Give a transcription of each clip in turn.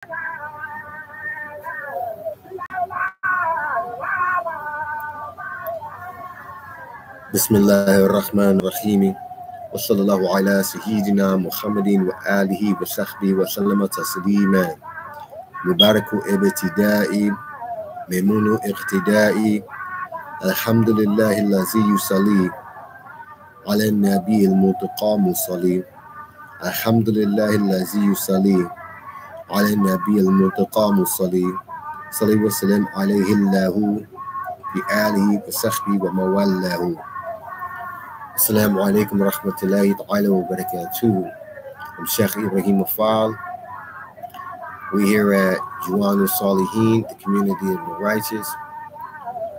Bismillahirrahmanirrahim. Wa sallallahu ala sayyidina Muhammadin wa alihi wa sahbihi wa sallama tasliman. Mubaraku ibtida'i, Memunu iqtida'i. Alhamdulillahi allazi yusalli ala nabi al-mutaqa musalli. Alhamdulillahi allazi yusalli ala nabi al-mutaqa musalli. Salli wa salam alayhi allahu bi alihi wa sahbihi wa mawallahu. Assalamu alaikum wa rahmatullahi ta'ala wa barakatuh. I'm Sheikh Ibrahim Afal. We're here at Diwaanu Salihin, the community of the righteous.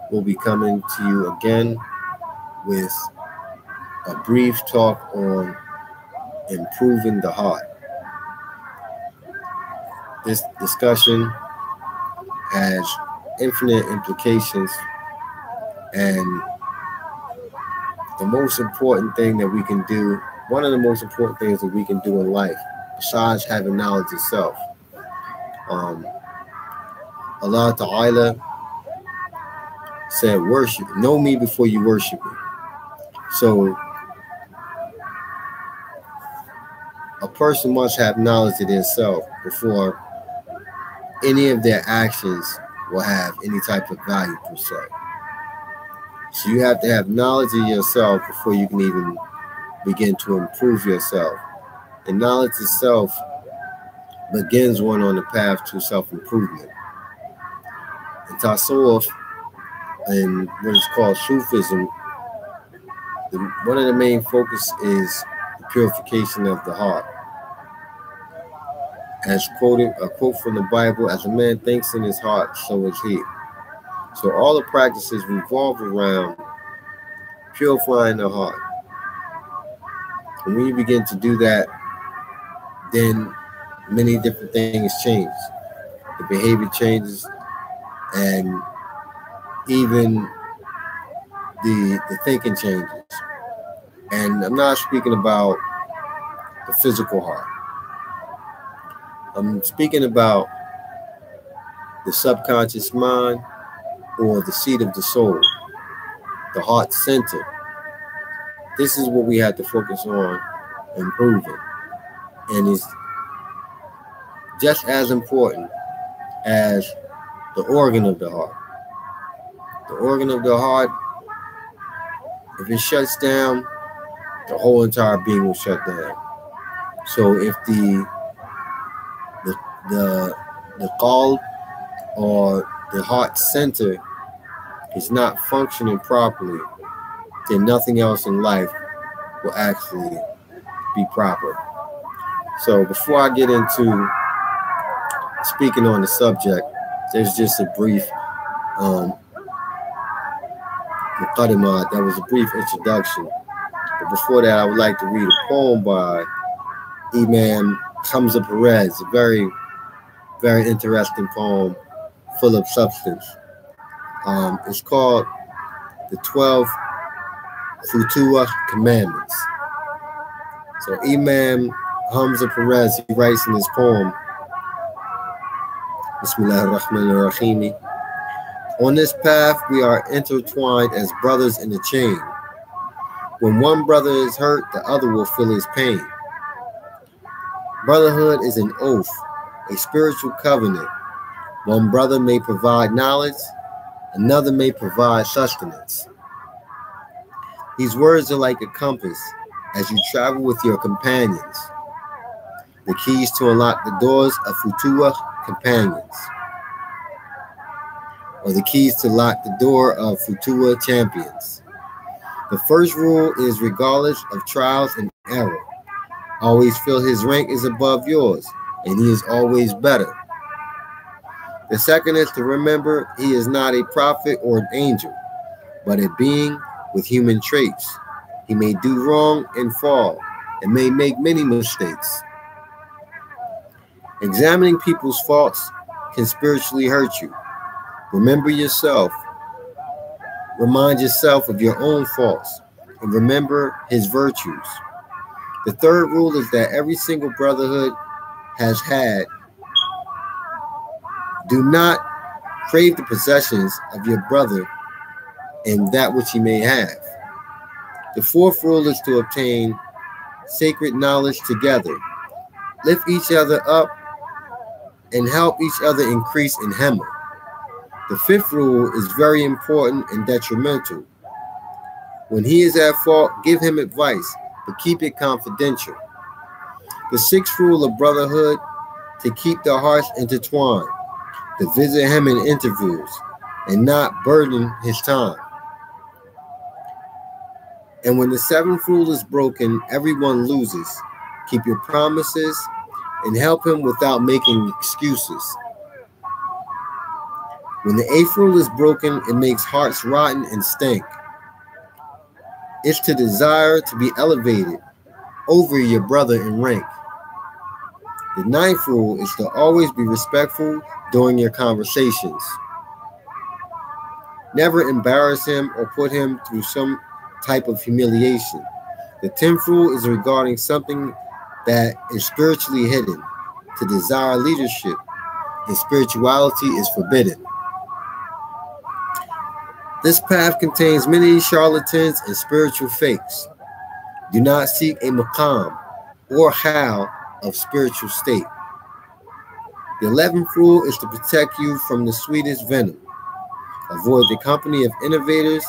We'll be coming to you again with a brief talk on improving the heart. This discussion has infinite implications, and the most important thing that we can do, one of the most important things that we can do in life, besides having knowledge itself, Allah Ta'ala said, worship, know me before you worship me. So a person must have knowledge of themselves before any of their actions will have any type of value per se. So you have to have knowledge of yourself before you can even begin to improve yourself. And knowledge itself begins one on the path to self-improvement. In Tasawwuf, and what is called Sufism, one of the main focus is the purification of the heart. As quoted, a quote from the Bible, as a man thinks in his heart, so is he. So all the practices revolve around purifying the heart. And when you begin to do that, then many different things change. The behavior changes, and even the thinking changes. And I'm not speaking about the physical heart. I'm speaking about the subconscious mind, or the seat of the soul, the heart center. This is what we have to focus on improving. And it's just as important as the organ of the heart. The organ of the heart, if it shuts down, the whole entire being will shut down. So if the qalb, or the heart center, is not functioning properly, then nothing else in life will actually be proper. So before I get into speaking on the subject, there's just a brief muqaddimah. That was a brief introduction. But before that, I would like to read a poem by Imam Hamza Perez, a very, very interesting poem full of substance. It's called the 12 Futuwah Commandments. So Imam Hamza Perez, he writes in his poem, Bismillahirrahmanirrahim. On this path, we are intertwined as brothers in a chain. When one brother is hurt, the other will feel his pain. Brotherhood is an oath, a spiritual covenant. One brother may provide knowledge, another may provide sustenance. These words are like a compass as you travel with your companions. The keys to unlock the doors of Futuwah companions, or the keys to lock the door of Futuwah champions. The first rule is, regardless of trials and error, always feel his rank is above yours, and he is always better. The second is to remember he is not a prophet or an angel, but a being with human traits. He may do wrong and fall, and may make many mistakes. Examining people's faults can spiritually hurt you. Remember yourself. Remind yourself of your own faults, and remember his virtues. The third rule is that every single brotherhood has had Do not crave the possessions of your brother and that which he may have. The fourth rule is to obtain sacred knowledge together. Lift each other up and help each other increase in Hema. The fifth rule is very important and detrimental. When he is at fault, give him advice, but keep it confidential. The sixth rule of brotherhood, to keep the hearts intertwined, to visit him in interviews, and not burden his time. And when the seventh rule is broken, everyone loses. Keep your promises and help him without making excuses. When the eighth rule is broken, it makes hearts rotten and stink. It's to desire to be elevated over your brother in rank. The ninth rule is to always be respectful during your conversations. Never embarrass him or put him through some type of humiliation. The 10th rule is regarding something that is spiritually hidden. To desire leadership and spirituality is forbidden. This path contains many charlatans and spiritual fakes. Do not seek a maqam or hal of spiritual state. The 11th rule is to protect you from the sweetest venom. Avoid the company of innovators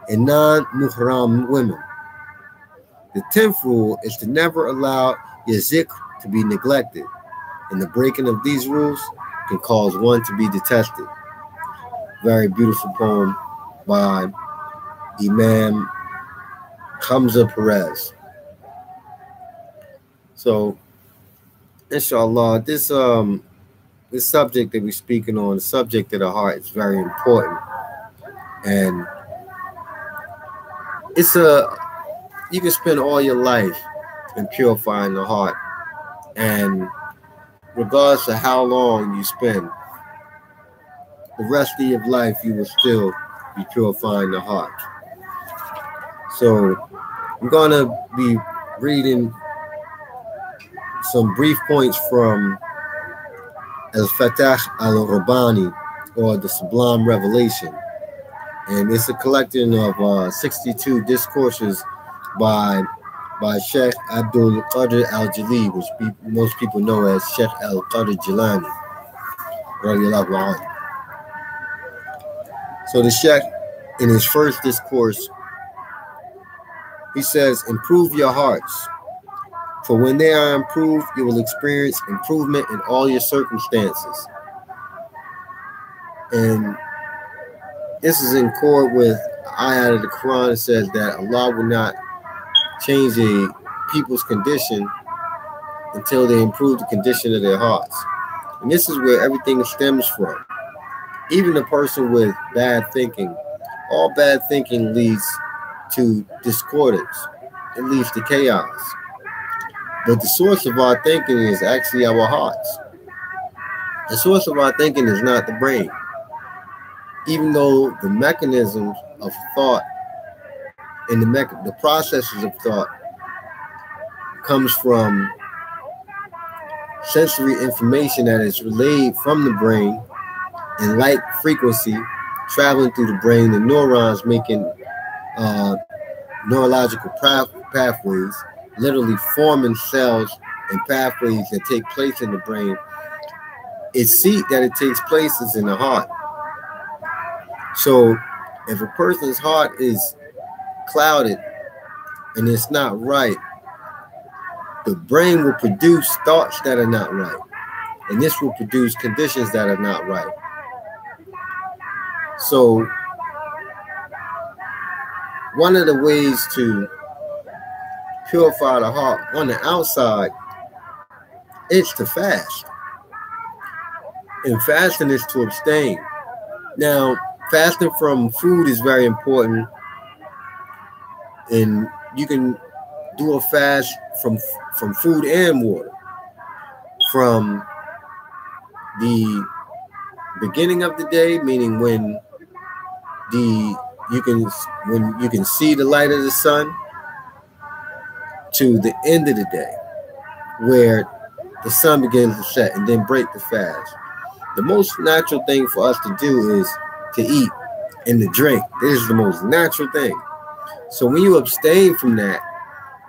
and non-muhram women. The 10th rule is to never allow your zikr to be neglected, and the breaking of these rules can cause one to be detested. Very beautiful poem by Imam Hamza Perez. So, inshallah, this subject that we're speaking on, the subject of the heart, is very important, and you can spend all your life in purifying the heart, and regardless of how long you spend, the rest of your life you will still be purifying the heart. So I'm gonna be reading some brief points from Al-Fatah al-Rabbani, or the Sublime Revelation, and it's a collection of 62 discourses by Sheikh Abdul Qadir al-Jili, which most people know as Sheikh al-Qadir Jilani, radiallahu anhu. So the Sheikh, in his first discourse, he says, improve your hearts, for when they are improved, you will experience improvement in all your circumstances. And this is in accord with ayat of the Quran that says that Allah will not change a people's condition until they improve the condition of their hearts. And this is where everything stems from. Even a person with bad thinking, all bad thinking leads to discordance. It leads to chaos. But the source of our thinking is actually our hearts. The source of our thinking is not the brain. Even though the mechanisms of thought and the processes of thought comes from sensory information that is relayed from the brain in light frequency traveling through the brain, the neurons making neurological pathways, literally forming cells and pathways that take place in the brain. Its seat that it takes place is in the heart. So if a person's heart is clouded and it's not right, the brain will produce thoughts that are not right, and this will produce conditions that are not right. So one of the ways to purify the heart on the outside is to fast, and fasting is to abstain. Now, fasting from food is very important, and you can do a fast from food and water. From the beginning of the day, meaning when you can see the light of the sun, to the end of the day, where the sun begins to set, and then break the fast. The most natural thing for us to do is to eat and to drink. This is the most natural thing. So when you abstain from that,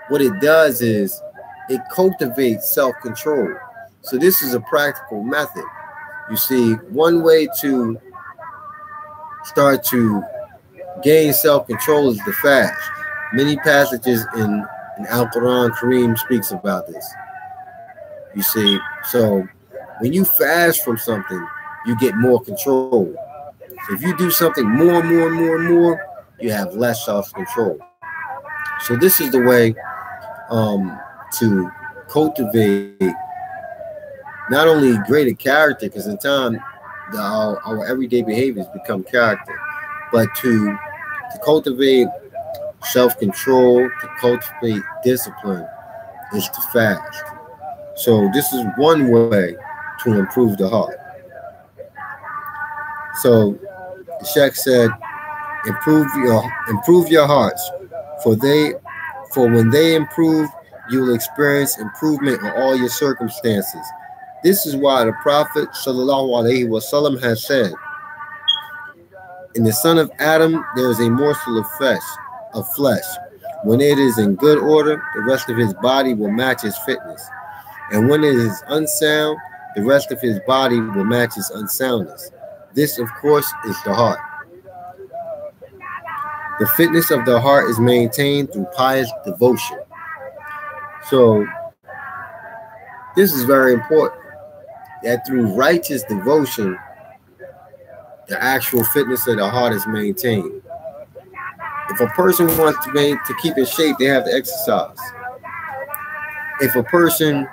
what it does is it cultivates self-control. So this is a practical method. You see, one way to start to gain self-control is to fast. Many passages in Al-Quran Kareem speaks about this. You see, so when you fast from something, you get more control. If you do something more, you have less self-control. So this is the way to cultivate not only greater character, because in time our everyday behaviors become character, but to cultivate self-control, to cultivate discipline, is to fast. So this is one way to improve the heart. So the Sheikh said, improve your hearts, for when they improve, you will experience improvement in all your circumstances. This is why the Prophet ﷺ has said, in the son of Adam there is a morsel of flesh. When it is in good order, the rest of his body will match his fitness. And when it is unsound, the rest of his body will match his unsoundness. This, of course, is the heart. The fitness of the heart is maintained through pious devotion. So this is very important, that through righteous devotion, the actual fitness of the heart is maintained. If a person wants to keep in shape, they have to exercise. If a person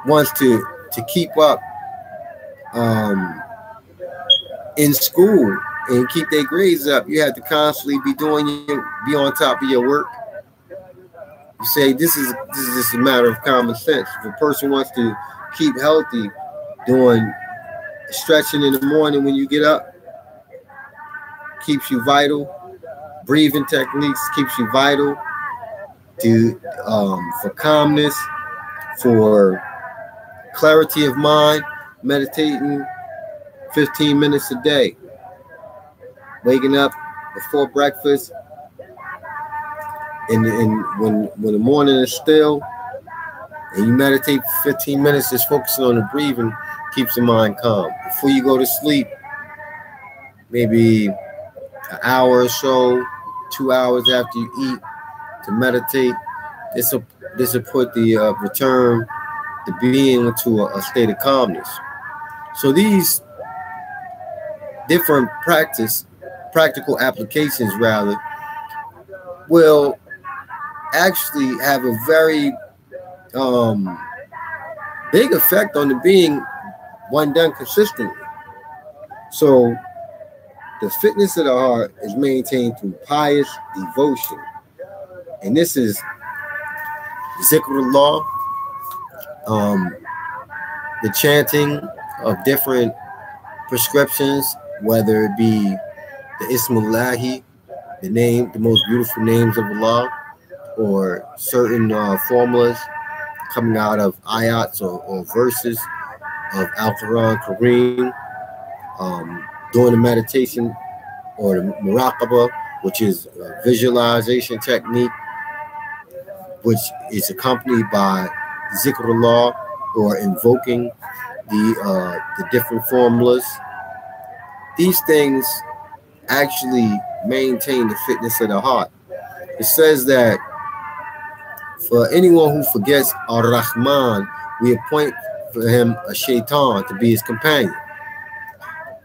wants to keep up in school and keep their grades up, you have to constantly be on top of your work. You say this is just a matter of common sense. If a person wants to keep healthy, doing stretching in the morning when you get up keeps you vital. Breathing techniques keeps you vital for calmness, for clarity of mind. Meditating 15 minutes a day. Waking up before breakfast, and when the morning is still, and you meditate for 15 minutes, just focusing on the breathing, keeps the mind calm. Before you go to sleep, maybe an hour or so, 2 hours after you eat, to meditate. This will put the return the being into a state of calmness. So these different practical applications will actually have a very big effect on the being when done consistently. So the fitness of the heart is maintained through pious devotion. And this is zikrullah, the chanting of different prescriptions, whether it be the Ismullahi, the most beautiful names of Allah, or certain formulas coming out of ayats or verses of Al-Quran Kareem, doing the meditation or the muraqabah, which is a visualization technique, which is accompanied by zikrullah or invoking the different formulas. These things actually maintain the fitness of the heart. It says that for anyone who forgets Ar-Rahman, we appoint for him a shaitan to be his companion.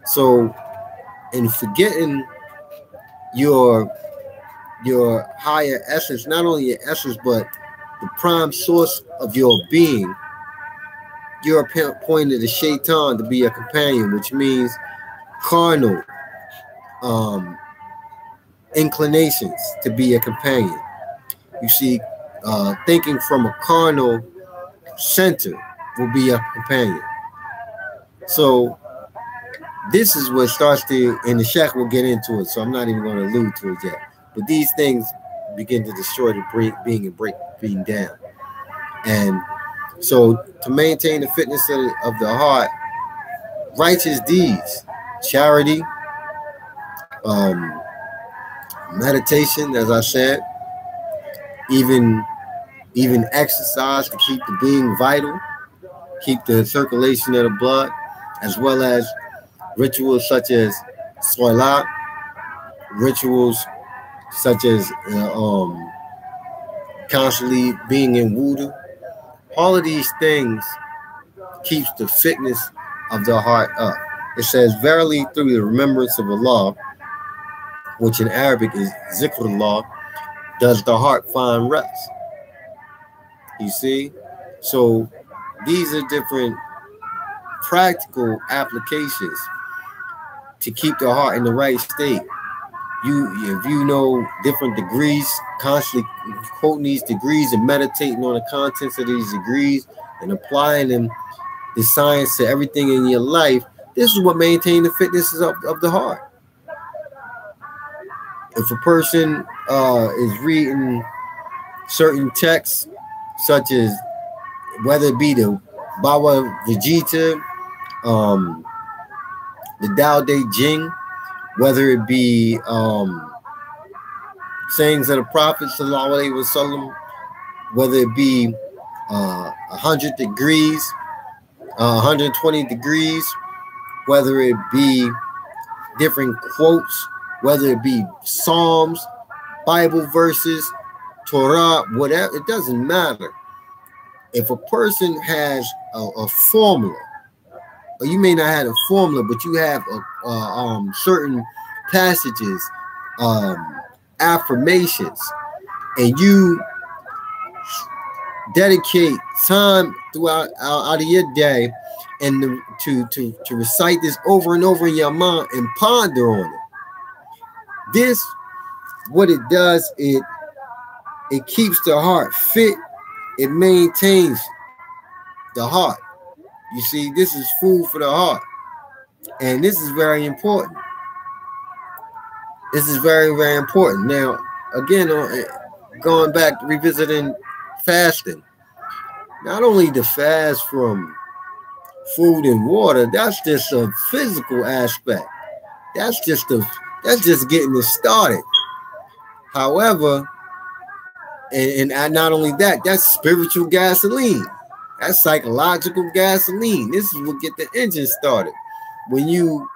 So in forgetting your higher essence, not only your essence, but the prime source of your being, you're appointed a shaitan to be a companion, which means carnal inclinations to be a companion. You see, thinking from a carnal center will be a companion. So this is what starts to, and the Sheikh will get into it, so I'm not even going to allude to it yet. But these things begin to destroy the being and being down. And so to maintain the fitness of the heart, righteous deeds, charity, meditation, as I said, even exercise to keep the being vital, keep the circulation of the blood, as well as rituals such as salat, rituals such as constantly being in wudu. All of these things keeps the fitness of the heart up. It says, verily through the remembrance of Allah, which in Arabic is zikrullah, does the heart find rest. You see? So these are different practical applications to keep the heart in the right state. If you know different degrees, constantly quoting these degrees and meditating on the contents of these degrees and applying them, the science to everything in your life, this is what maintains the fitness of the heart. If a person is reading certain texts, such as whether it be the Bhagavad Gita, the Tao Te Ching, whether it be sayings of the Prophet Sallallahu Alaihi Wasallam, whether it be 100 degrees, 120 degrees, whether it be different quotes, whether it be Psalms, Bible verses, Torah, whatever, it doesn't matter. If a person has a formula, or you may not have a formula, but you have certain passages, affirmations, and you dedicate time throughout out of your day and to recite this over and over in your mind and ponder on it. This, what it does, it keeps the heart fit. It maintains the heart. You see, this is food for the heart. And this is very important. This is very, very important. Now, again, going back, revisiting fasting. Not only the fast from food and water, that's just a physical aspect. That's just getting it started. However, and not only that, that's spiritual gasoline. That's psychological gasoline. This is what get the engine started. When you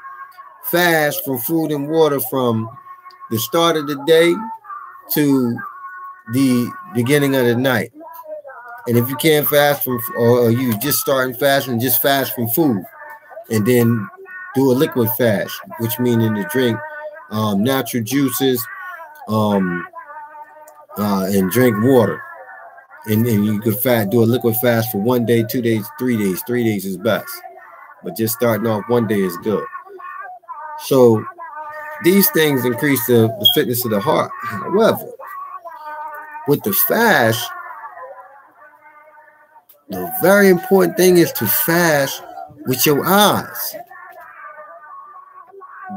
fast from food and water from the start of the day to the beginning of the night. And if you can't fast from, or you just starting fasting, just fast from food. And then do a liquid fast, which meaning to drink natural juices, and drink water, and you could do a liquid fast for 1 day, 2 days, 3 days. 3 days is best, but just starting off 1 day is good. So these things increase the fitness of the heart. However, with the fast, the very important thing is to fast with your eyes.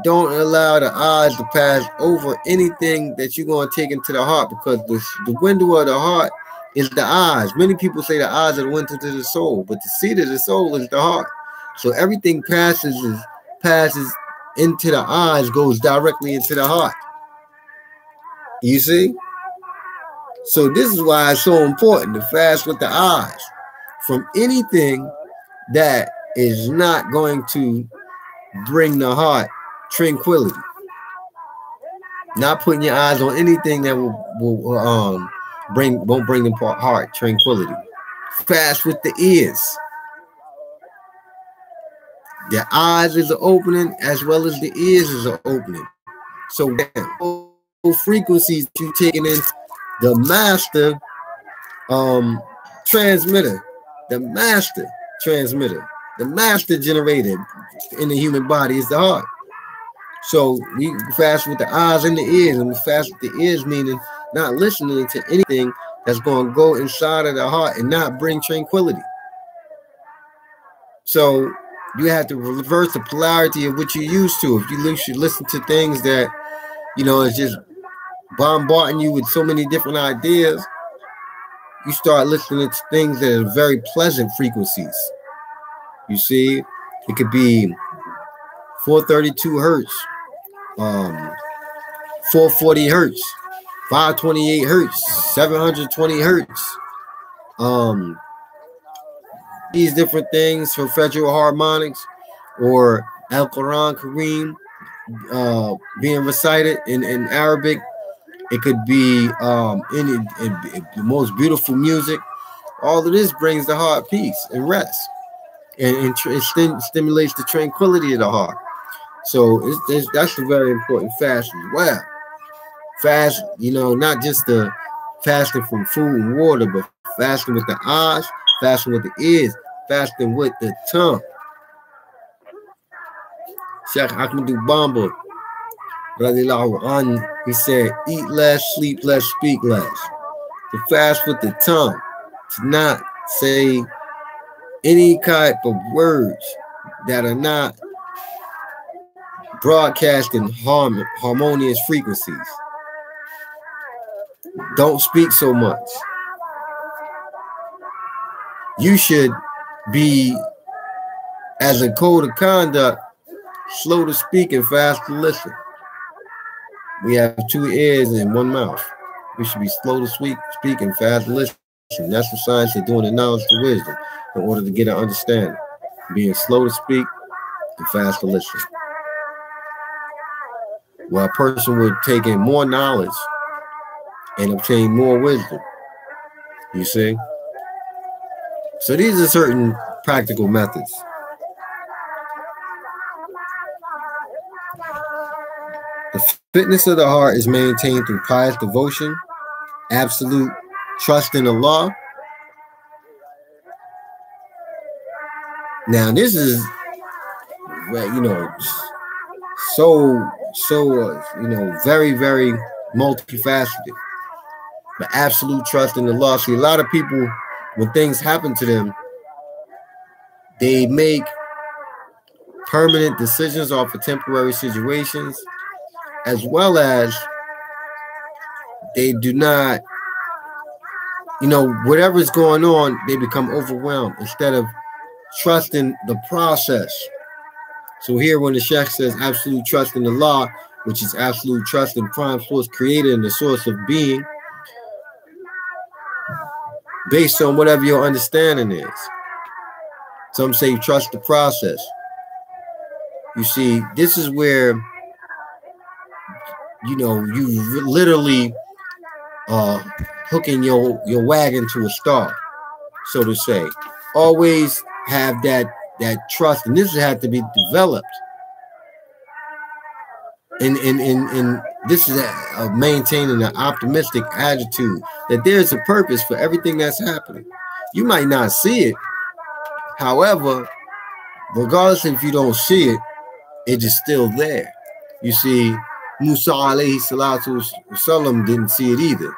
Don't allow the eyes to pass over anything that you're going to take into the heart, because the window of the heart is the eyes. Many people say the eyes are the window to the soul, but the seat of the soul is the heart. So everything passes into the eyes, goes directly into the heart. You see? So this is why it's so important to fast with the eyes from anything that is not going to bring the heart tranquility. Not putting your eyes on anything that won't bring the heart tranquility. Fast with the ears. The eyes is an opening as well as the ears is an opening. So frequencies you taking in, the master transmitter, the master transmitter, the master generator in the human body is the heart. So we fast with the eyes and the ears, and we fast with the ears, meaning not listening to anything that's going to go inside of the heart and not bring tranquility. So you have to reverse the polarity of what you're used to. If you should listen to things that, it's just bombarding you with so many different ideas, you start listening to things that are very pleasant frequencies. You see, it could be 432 hertz, 440 hertz, 528 hertz, 720 hertz. These different things for federal harmonics, or Al-Quran Kareem being recited in Arabic. It could be in the most beautiful music. All of this brings the heart peace and rest, and it stimulates the tranquility of the heart. So that's a very important fast as well. Fast, not just the fasting from food and water, but fasting with the eyes, fasting with the ears, fasting with the tongue. Sheikh Ahmadu Bamba, radiallahu anhu, he said, eat less, sleep less, speak less. To fast with the tongue, to not say any type of words that are not broadcasting harmonious frequencies. Don't speak so much. You should be, as a code of conduct, slow to speak and fast to listen. We have 2 ears and 1 mouth. We should be slow to speak and fast to listen. That's the science of doing the knowledge to wisdom in order to get an understanding. Being slow to speak and fast to listen. Well, a person would take in more knowledge and obtain more wisdom. You see? So these are certain practical methods. The fitness of the heart is maintained through pious devotion, absolute trust in Allah. Now, this is, very, very multifaceted. But absolute trust in Allah. See, a lot of people, when things happen to them, they make permanent decisions off of temporary situations, as well as they do not, whatever's going on, they become overwhelmed instead of trusting the process. So here when the Sheikh says absolute trust in Allah, which is absolute trust in prime source creator and the source of being, based on whatever your understanding is. Some say trust the process. You see, this is where, you literally hooking your wagon to a star, so to say. Always have that trust, and this has to be developed. And this is maintaining an optimistic attitude that there's a purpose for everything that's happening. You might not see it. However, regardless if you don't see it, it is still there. You see, Musa alayhi salatu wasalam didn't see it either,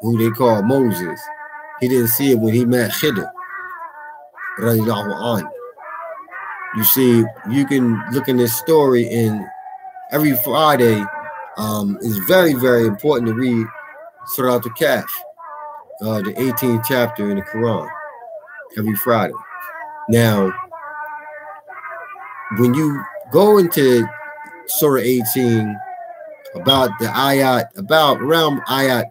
who they call Moses. He didn't see it when he met Khidr. You see, you can look in this story, in every Friday is very, very important to read Surah Al-Kahf, the 18th chapter in the Quran, every Friday. Now, when you go into Surah 18, about the ayat, around ayat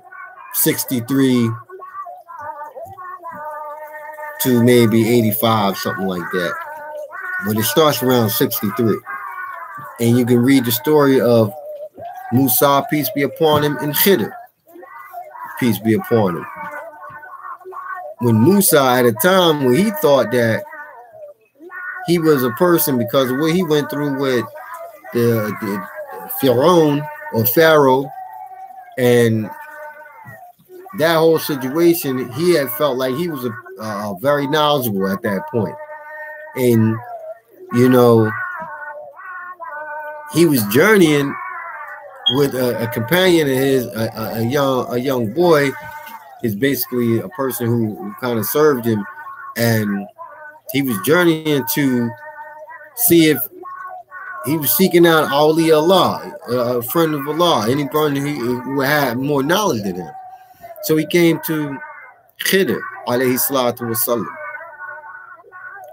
63 to maybe 85, something like that. But it starts around 63. And you can read the story of Musa, peace be upon him, and Khidr, peace be upon him. When Musa, at a time when he thought that he was a person because of what he went through with the Pharaoh, and that whole situation, he had felt like he was a very knowledgeable at that point. And, he was journeying with a companion of his, a young boy, is basically a person who kind of served him, and he was journeying to see if he was seeking out Awli Allah, a friend of Allah, anyone who had more knowledge than him. So he came to Khidr, alayhi salatu wasalam.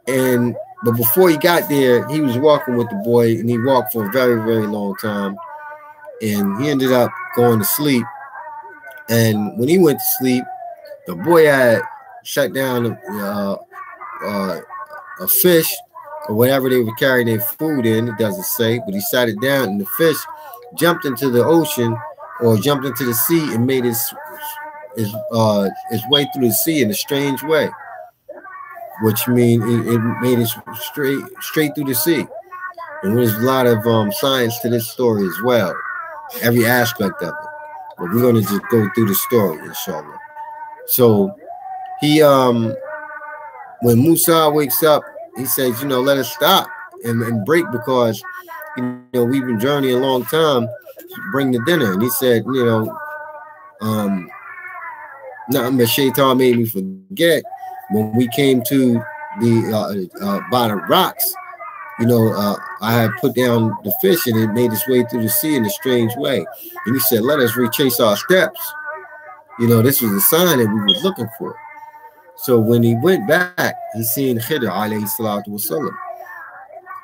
And But before he got there, he was walking with the boy, and he walked for a very, very long time. And he ended up going to sleep. And when he went to sleep, the boy had shut down a fish or whatever they were carrying their food in. It doesn't say, but he sat it down, and the fish jumped into the ocean or jumped into the sea and made his way through the sea in a strange way, which means it made it straight through the sea. And there's a lot of science to this story as well, every aspect of it. But we're going to just go through the story, inshallah. So he, when Musa wakes up, he says, let us stop and break, because, we've been journeying a long time. Bring the dinner. And he said, nothing but Shaitan made me forget when we came to the by the rocks. I had put down the fish, and it made its way through the sea in a strange way. And he said, let us retrace our steps. This was a sign that we were looking for. So when he went back, he seen Khidr alayhi salatu wasalam.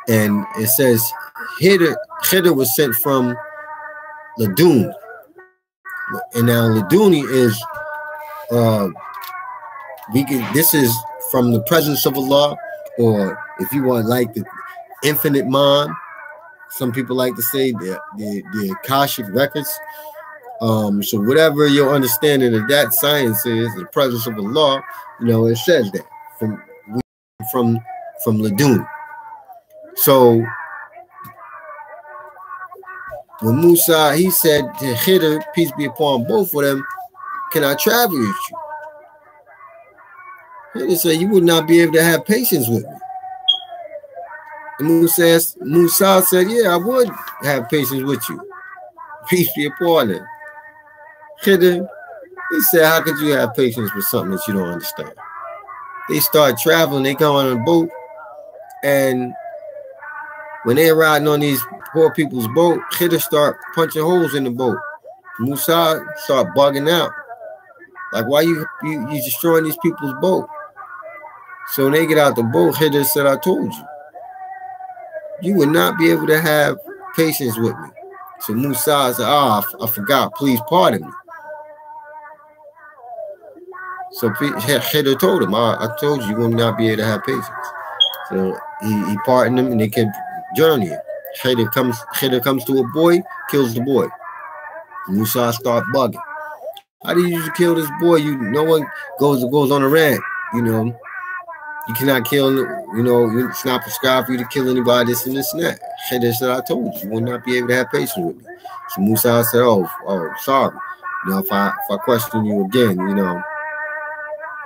And it says Khidr was sent from Ladun. And now Laduni is this is from the presence of Allah, or if you want like the infinite mind, some people like to say the Akashic records. So whatever your understanding of that science is, the presence of Allah, it says that from Ladun. So when Musa, he said to Khidr, peace be upon both of them, can I travel with you? Khidr said, you would not be able to have patience with me. And Musa said, yeah, I would have patience with you. Peace be upon him. Khidr, he said, how could you have patience with something that you don't understand? They start traveling, they go on a boat, and when they're riding on these poor people's boat, Khidr start punching holes in the boat. Musa start bugging out. Like, why you destroying these people's boat? So when they get out the boat, Khidr said, I told you. You would not be able to have patience with me. So Musa said, I forgot. Please pardon me. So Khidr told him, I told you would not be able to have patience. So he pardoned him, and they kept journeying. Khidr comes to a boy, kills the boy. Musa start bugging. How do you kill this boy? No one goes on a rant. You cannot kill. It's not prescribed for you to kill anybody. This and this and that. Khidr said, I told you, you will not be able to have patience with me. So Musa said, oh, sorry. If I question you again, we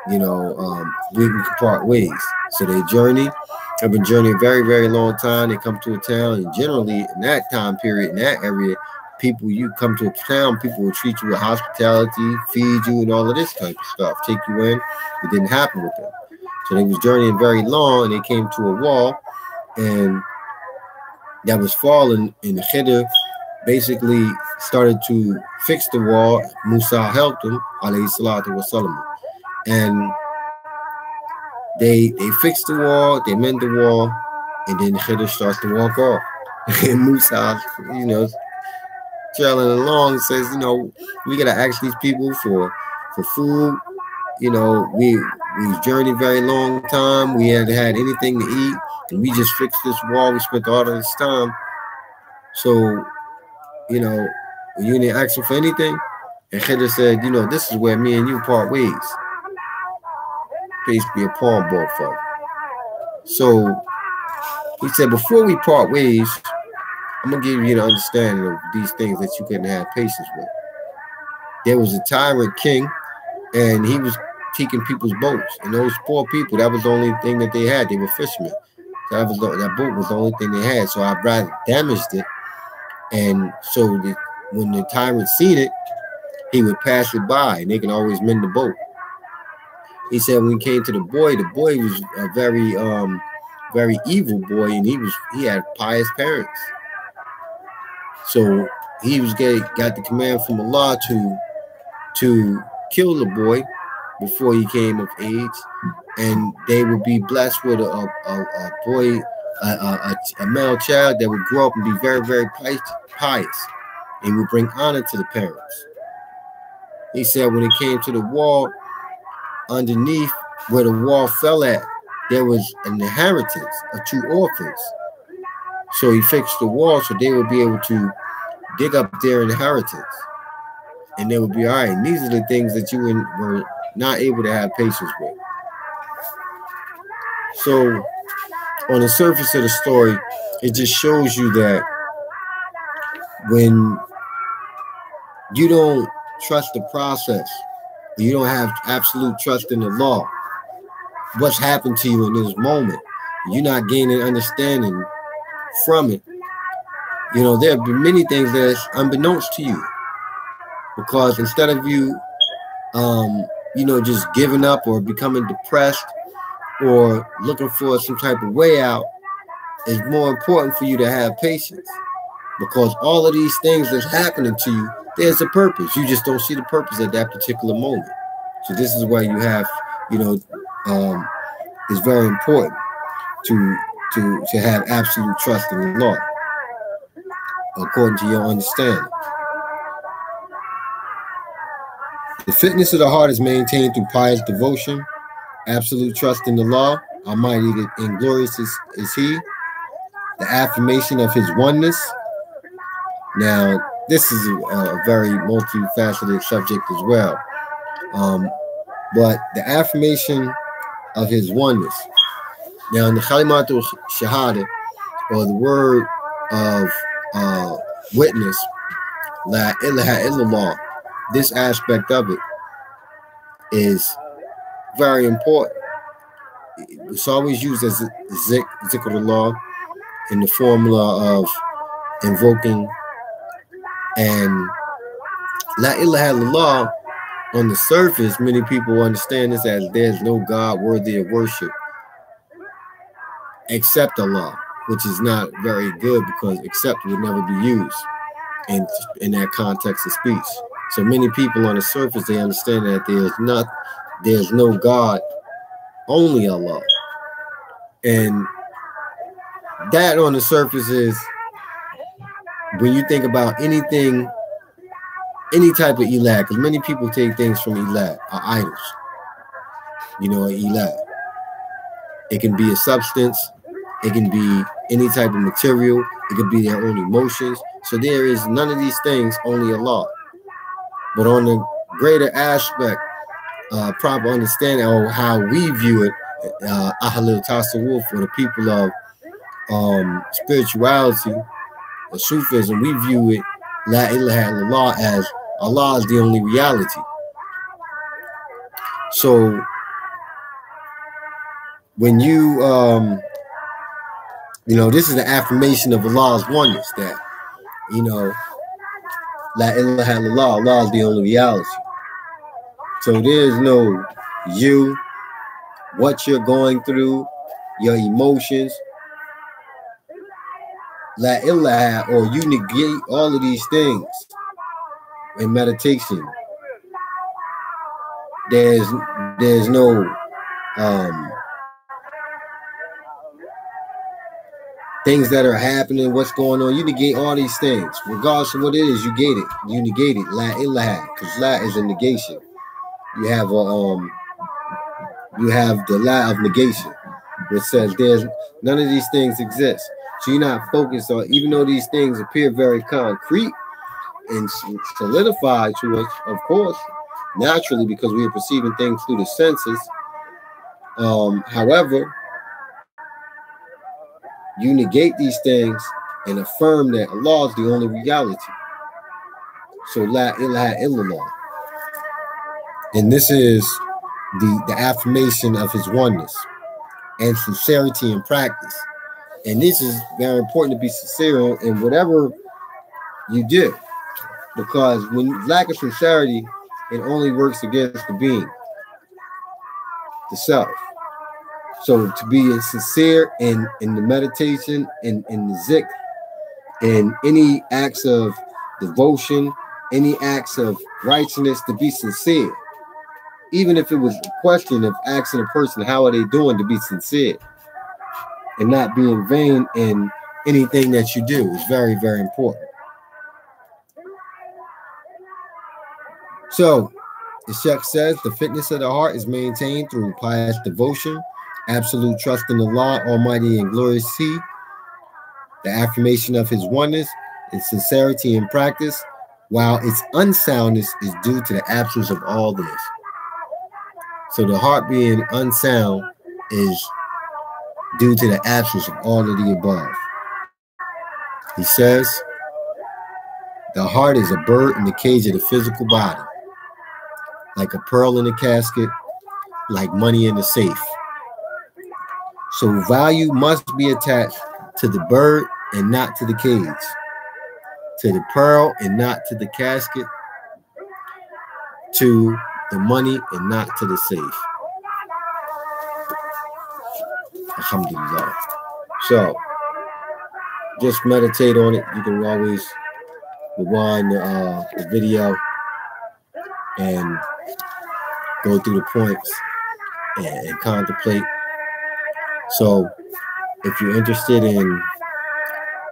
can part ways. So they journey. They've been journeying a very, very long time. They come to a town, and generally in that time period, in that area, you come to a town, people will treat you with hospitality, feed you, and all of this type of stuff, take you in. It didn't happen with them. So they was journeying very long, and they came to a wall, and that was falling, and Khidr basically started to fix the wall. Musa helped him, alayhi salatu wasalam. And they fixed the wall, they mend the wall, and then Khidr starts to walk off. And Musa, trailing along, says, we gotta ask these people for food. We journeyed very long time. We hadn't had anything to eat, and we just fixed this wall. We spent all of this time. So, you didn't ask them for anything. And Khidr said, this is where me and you part ways. Peace be upon both of them. So he said, before we part ways, I'm going to give you the understanding of these things that you couldn't have patience with. There was a tyrant king, and he was taking people's boats. And those poor people, that was the only thing that they had. They were fishermen. So that boat was the only thing they had. So I rather damaged it. And so when the tyrant seen it, he would pass it by, and they can always mend the boat. He said when he came to the boy was a very, very evil boy, and he had pious parents. So he got the command from Allah to kill the boy, before he came of age, and they would be blessed with a boy, a male child that would grow up and be very, very pious, and would bring honor to the parents. He said when it came to the wall, underneath where the wall fell at, there was an inheritance of 2 orphans. So he fixed the wall so they would be able to dig up their inheritance. And they would be all right. And these are the things that you were not able to have patience with. So on the surface of the story, it just shows you that when you don't trust the process, you don't have absolute trust in the law, what's happened to you in this moment, you're not gaining understanding from it. You know, there have been many things that's unbeknownst to you, because instead of you, you know, just giving up or becoming depressed or looking for some type of way out, it's more important for you to have patience, because all of these things that's happening to you, there's a purpose. You just don't see the purpose at that particular moment. So this is why you have, you know, it's very important to have absolute trust in the Lord, according to your understanding. The fitness of the heart is maintained through pious devotion, absolute trust in the law. Almighty and glorious is He. The affirmation of His oneness. Now, this is a very multifaceted subject as well. But the affirmation of His oneness. Now, in the Kalimatul Shahada, or the word of witness, La ilaha illallah, this aspect of it is very important. It's always used as zikrullah in the formula of invoking, and La ilaha illallah, on the surface, many people understand this as there's no God worthy of worship except Allah, which is not very good, because except would never be used in that context of speech. So many people on the surface, they understand that there's no God, only Allah. And that on the surface is, when you think about anything, any type of ilah, because many people take things from ilah, or idols. You know, ilah. It can be a substance. It can be any type of material. It could be their own emotions. So there is none of these things, only Allah. But on the greater aspect, proper understanding of how we view it, Ahlul Tasawwuf, for the people of spirituality, or Sufism, we view it, La ilaha illallah, as Allah is the only reality. So when you, you know, this is the affirmation of Allah's oneness, that, you know, La ilaha illallah, Allah is the only reality. So there's no you, what you're going through, your emotions. La ilaha, or you negate all of these things in meditation. There's no things that are happening, what's going on. You negate all these things, regardless of what it is. You negate it. You negate it. La ilaha, because la is a negation. You have the la of negation, which says there's none of these things exist. So you're not focused on, even though these things appear very concrete and solidified to us, of course, naturally, because we are perceiving things through the senses. However, you negate these things and affirm that Allah is the only reality. So La ilaha illallah. And this is the affirmation of His oneness and sincerity in practice. And this is very important, to be sincere in whatever you do, because when lack of sincerity, it only works against the being, the self. So to be sincere in the meditation, in the zikr, in any acts of devotion, any acts of righteousness, to be sincere. even if it was a question of asking a person how are they doing, to be sincere and not being vain in anything that you do is very, very important. So the Sheikh says the fitness of the heart is maintained through pious devotion, absolute trust in Allah, Almighty and glorious He, the affirmation of His oneness, and sincerity in practice, while its unsoundness is due to the absence of all this. So the heart being unsound is due to the absence of all of the above. He says, the heart is a bird in the cage of the physical body, like a pearl in a casket, like money in a safe. So value must be attached to the bird and not to the cage, to the pearl and not to the casket, to the money and not to the safe. Alhamdulillah. So just meditate on it. You can always rewind the video and go through the points and contemplate. So if you're interested in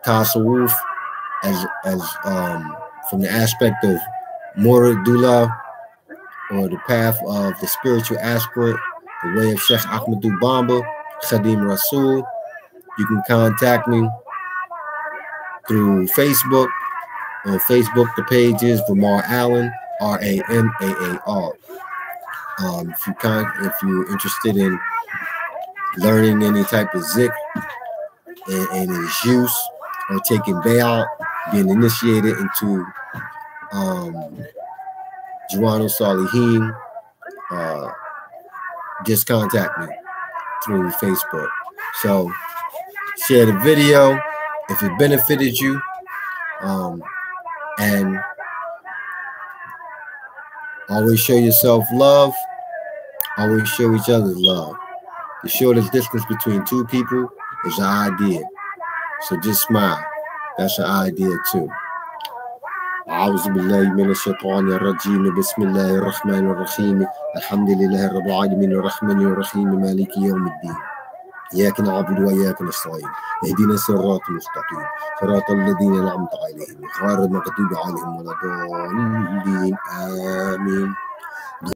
tasawwuf as from the aspect of muridullah, or the path of the spiritual aspirant, the way of Sheikh Ahmadu Bamba, Khadim Rasul, you can contact me through Facebook. On Facebook, the page is Ramar Allen, Ramaar. If you're interested in learning any type of zik and its use, or taking bay'ah, being initiated into Diwaanu Salihin, just contact me through Facebook. So share the video if it benefited you, and always show yourself love. Always show each other love. The shortest distance between two people is an idea. So just smile. That's an idea too. أعوذ بالله من الشيطان الرجيم بسم الله الرحمن الرحيم الحمد لله رب العالمين الرحمن الرحيم مالك يوم الدين إياك نعبد وإياك نستعين اهدنا الصراط المستقيم صراط الذين أنعمت عليهم غير المغضوب عليهم ولا الضالين آمين.